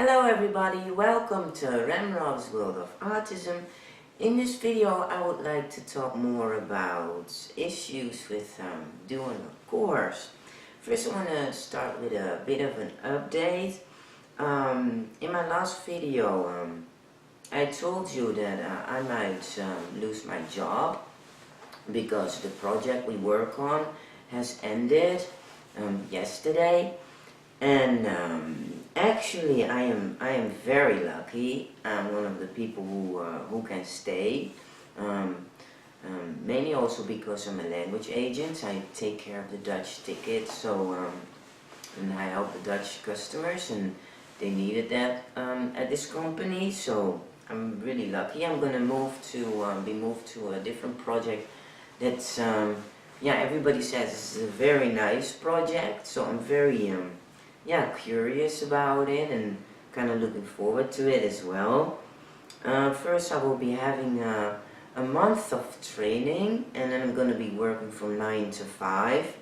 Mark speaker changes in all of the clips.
Speaker 1: Hello everybody, welcome to Remrov's World of Autism. In this video I would like to talk more about issues with doing a course. First I want to start with a bit of an update. In my last video I told you that I might lose my job because the project we work on has ended yesterday. And actually, I am very lucky. I'm one of the people who can stay. Mainly also because I'm a language agent. I take care of the Dutch ticket, and I help the Dutch customers, and they needed that at this company. So I'm really lucky. I'm gonna be moved to a different project. That's everybody says this is a very nice project. So I'm very curious about it and kind of looking forward to it as well. First I will be having a month of training, and then I'm going to be working from 9 to 5,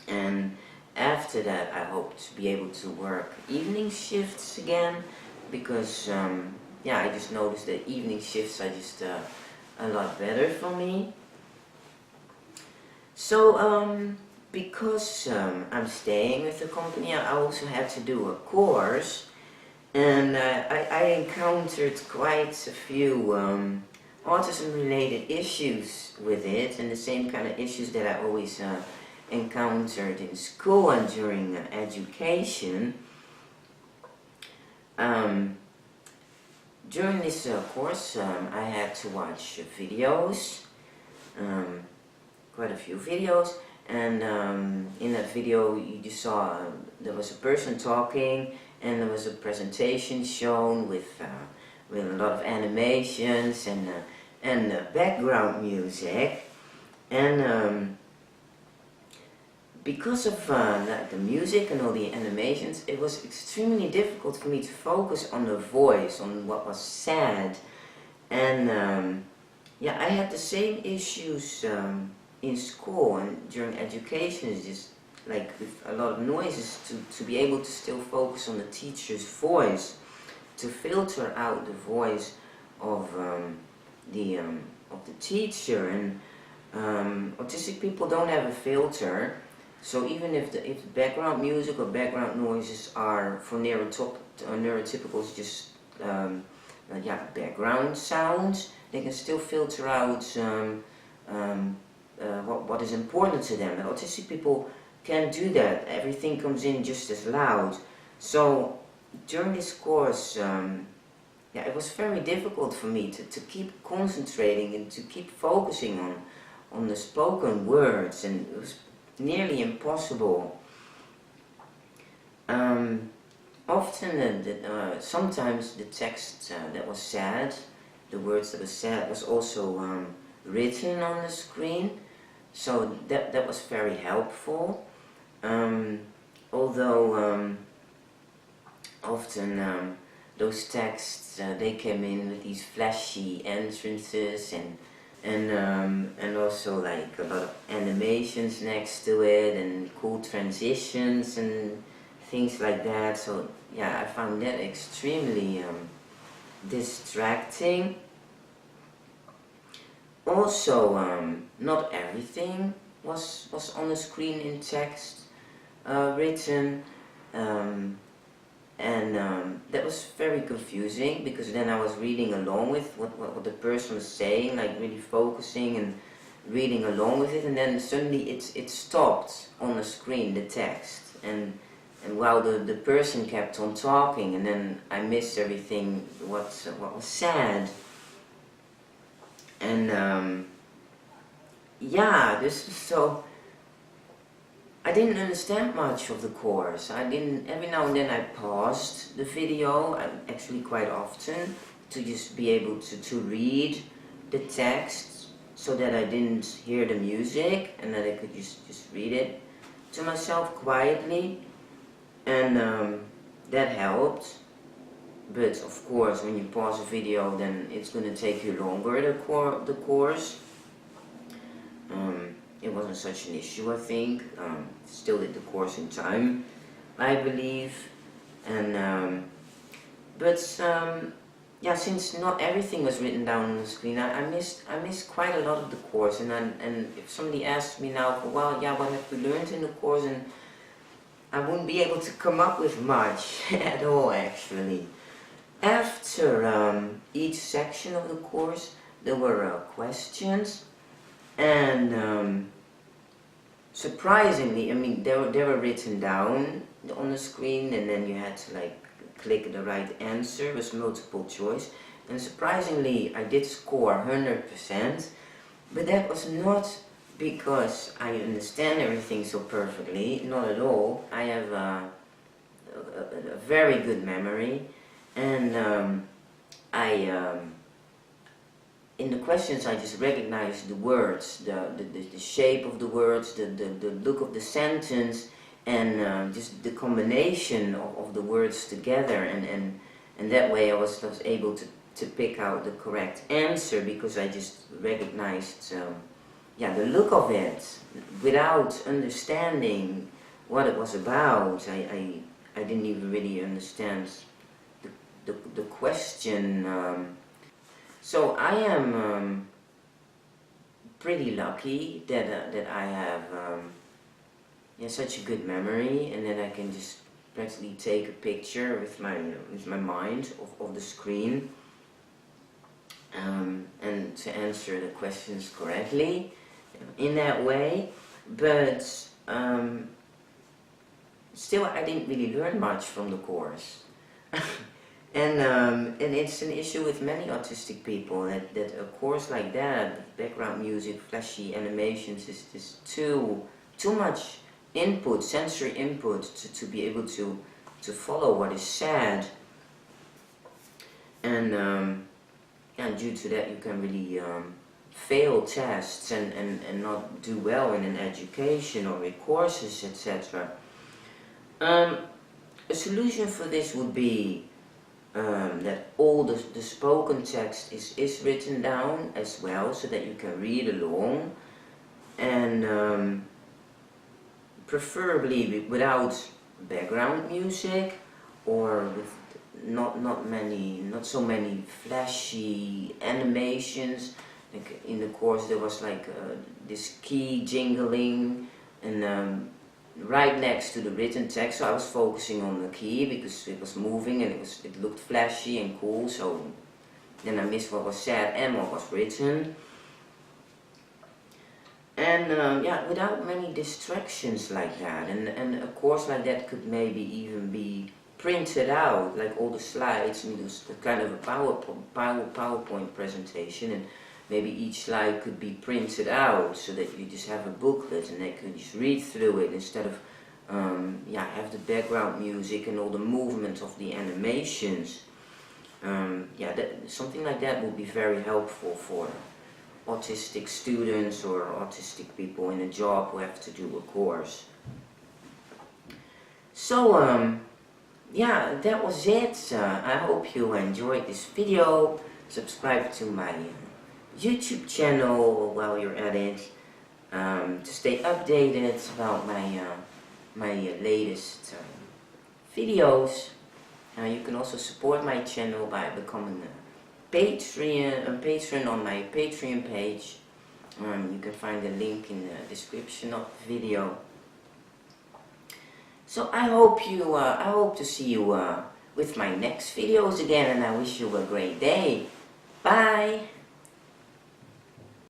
Speaker 1: and after that I hope to be able to work evening shifts again, because I just noticed that evening shifts are just a lot better for me. So because I'm staying with the company, I also had to do a course, and I encountered quite a few autism related issues with it, and the same kind of issues that I always encountered in school and during education. During this course I had to watch videos, quite a few videos. And in that video you just saw there was a person talking, and there was a presentation shown with a lot of animations and background music. And because of the music and all the animations, it was extremely difficult for me to focus on the voice, on what was said. And I had the same issues in school and during education. Is just like with a lot of noises, to be able to still focus on the teacher's voice, to filter out the voice of the teacher. And autistic people don't have a filter, so even if the background music or background noises are for neurotypicals just background sounds, they can still filter out what is important to them. And autistic people can't do that. Everything comes in just as loud. So during this course, it was very difficult for me to keep concentrating and to keep focusing on the spoken words, and it was nearly impossible. Often, sometimes the text that was said, the words that were said, was also written on the screen. So that was very helpful, although often those texts they came in with these flashy entrances and also like a lot of animations next to it and cool transitions and things like that. So I found that extremely distracting. Also, not everything was on the screen in text written, and that was very confusing, because then I was reading along with what the person was saying, like really focusing and reading along with it, and then suddenly it stopped on the screen, the text, and while the person kept on talking, and then I missed everything what was said. And so I didn't understand much of the course. Every now and then I paused the video, actually quite often, to just be able to read the text, so that I didn't hear the music, and that I could just read it to myself quietly, and that helped. But of course, when you pause a video, then it's going to take you longer, the course. It wasn't such an issue, I think. Still did the course in time, I believe. And but yeah, since not everything was written down on the screen, I missed quite a lot of the course, and if somebody asks me now, well, yeah, what have you learned in the course, and I wouldn't be able to come up with much at all, actually. After each section of the course, there were questions, and surprisingly, I mean, they were written down on the screen, and then you had to like click the right answer. It was multiple choice, and surprisingly, I did score 100%, but that was not because I understand everything so perfectly, not at all. I have a very good memory, and in the questions I just recognized the words, the shape of the words, the look of the sentence, and just the combination of the words together, and that way I was able to pick out the correct answer because I just recognized yeah, the look of it without understanding what it was about. I didn't even really understand the question. So I am pretty lucky that I have yeah, such a good memory, and that I can just practically take a picture with my mind of the screen, and to answer the questions correctly in that way. But still, I didn't really learn much from the course. And it's an issue with many autistic people that a course like that, background music, flashy animations, is too much input, sensory input to be able to follow what is said. And yeah, due to that you can really fail tests and not do well in an education or in courses, etc. A solution for this would be that all the spoken text is written down as well, so that you can read along, and preferably without background music, or with not so many flashy animations. Like in the course there was like this key jingling, and right next to the written text, so I was focusing on the key because it was moving and it looked flashy and cool, so then I missed what was said and what was written. And yeah, without many distractions like that, and a course like that could maybe even be printed out, like all the slides. I mean, it was kind of a PowerPoint presentation, and maybe each slide could be printed out so that you just have a booklet and they could just read through it instead of yeah, have the background music and all the movement of the animations. Yeah, something like that would be very helpful for autistic students or autistic people in a job who have to do a course. So yeah, that was it. I hope you enjoyed this video. Subscribe to my YouTube channel while you're at it, to stay updated about my latest videos. You can also support my channel by becoming a patron on my Patreon page. You can find the link in the description of the video. So I hope to see you with my next videos again, and I wish you a great day. Bye!